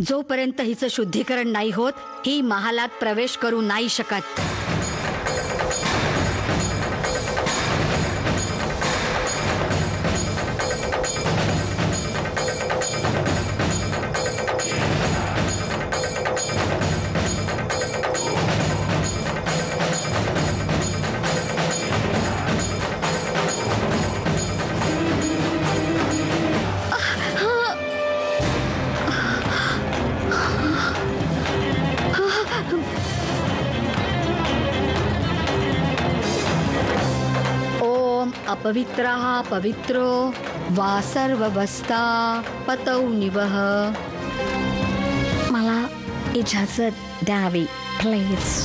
जोपर्यंत हिचं शुद्धीकरण नाही होत ही महालात प्रवेश करू नाही शकत. अपवित्रः पवित्रो वा सर्ववस्था पतौ निवह. मला इजाजत द्यावी प्लीज.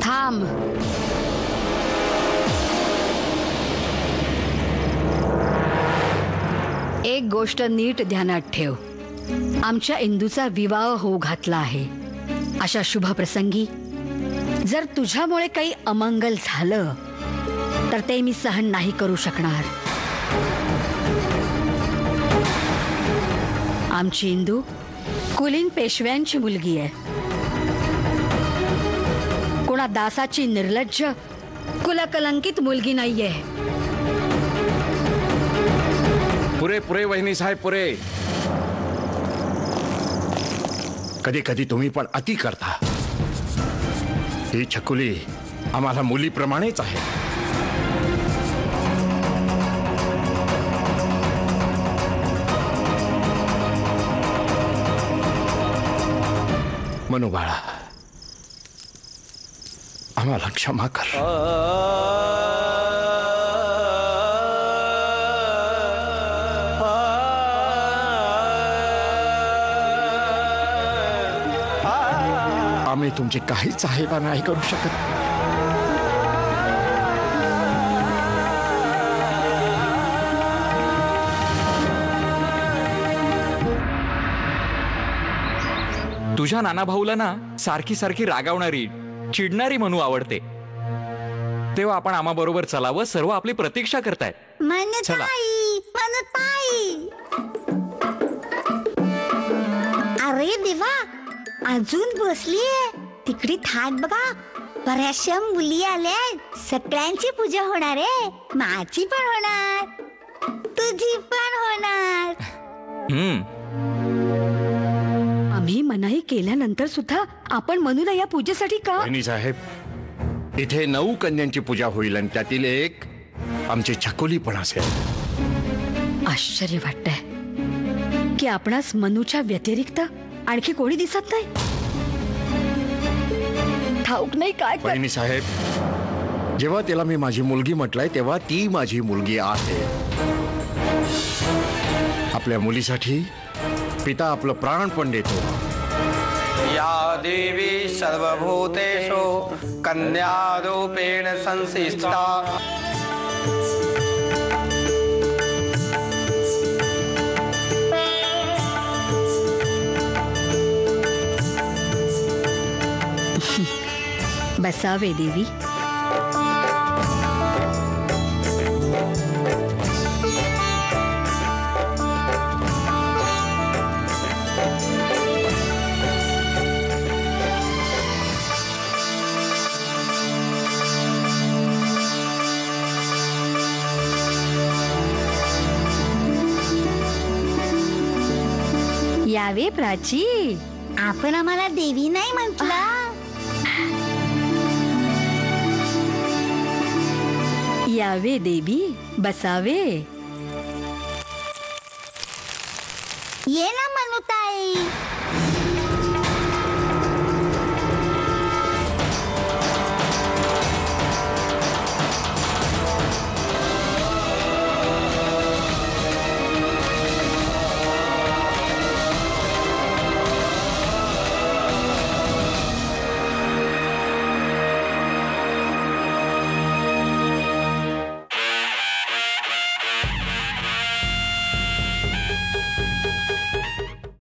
थांब. एक गोष्ट नीट ध्यानात ठेव. आमच्या इंदूचा विवाह होऊ घातला आहे. अशा शुभ प्रसंगी जर तुझ्यामुळे काही अमंगल झालं तर ते मी सहन नाही करू शकणार. आमची इंदू कुलीन पेशव्यांची मुलगी आहे. कोणा दासाची निर्लज्ज कुलकलंकित मुलगी नाहीये. पुरे पुरे वहिनी साहेब पुरे. कधी कधी तुम्ही पण अति करता. ही छकुली आम्हाला मुलीप्रमाणेच आहे. मनुबाळा आम्हाला क्षमा कर. आम्ही तुमची काहीच सहायता नाही करू शकत. तुझ्या नाना भाऊला ना सारखी सारखी रागावणारी चिडणारी मनू आवडते. तेव्हा आपण आम्हा बरोबर चलावं. सर्व आपली प्रतीक्षा करतायत. चला. अरे देवा अजून बसलीये तिकडे. थाट बघा बऱ्याचशा मुली आल्या. सगळ्यांची पूजा होणार आहे. माझी पण होणार, तुझी पण होणार. आम्ही मनाई केल्यानंतर सुद्धा आपण मनूला या पूजेसाठी का? वहिनी साहेब इथे 9 कन्यांची पूजा होईल आणि त्यातील एक आमची छकुली पण असेल. आश्चर्य वाटतंय की आपणास मनूच्या व्यतिरिक्त आणखी कोणी दिसत नाही. ठाऊक नाही काय. वहिनी साहेब जेव्हा तिला मी माझी मुलगी म्हटलंय तेव्हा ती माझी मुलगी आहे. आपल्या मुलीसाठी पिता आपलं प्राण पण देतो. या देवी सर्वभूतेषु कन्यारूपेण संस्थिता. बसावे देवी. यावे प्राची. आपण आम्हाला देवी नाही म्हटलं. यावे देवी बसावे. ये ना मनूताई.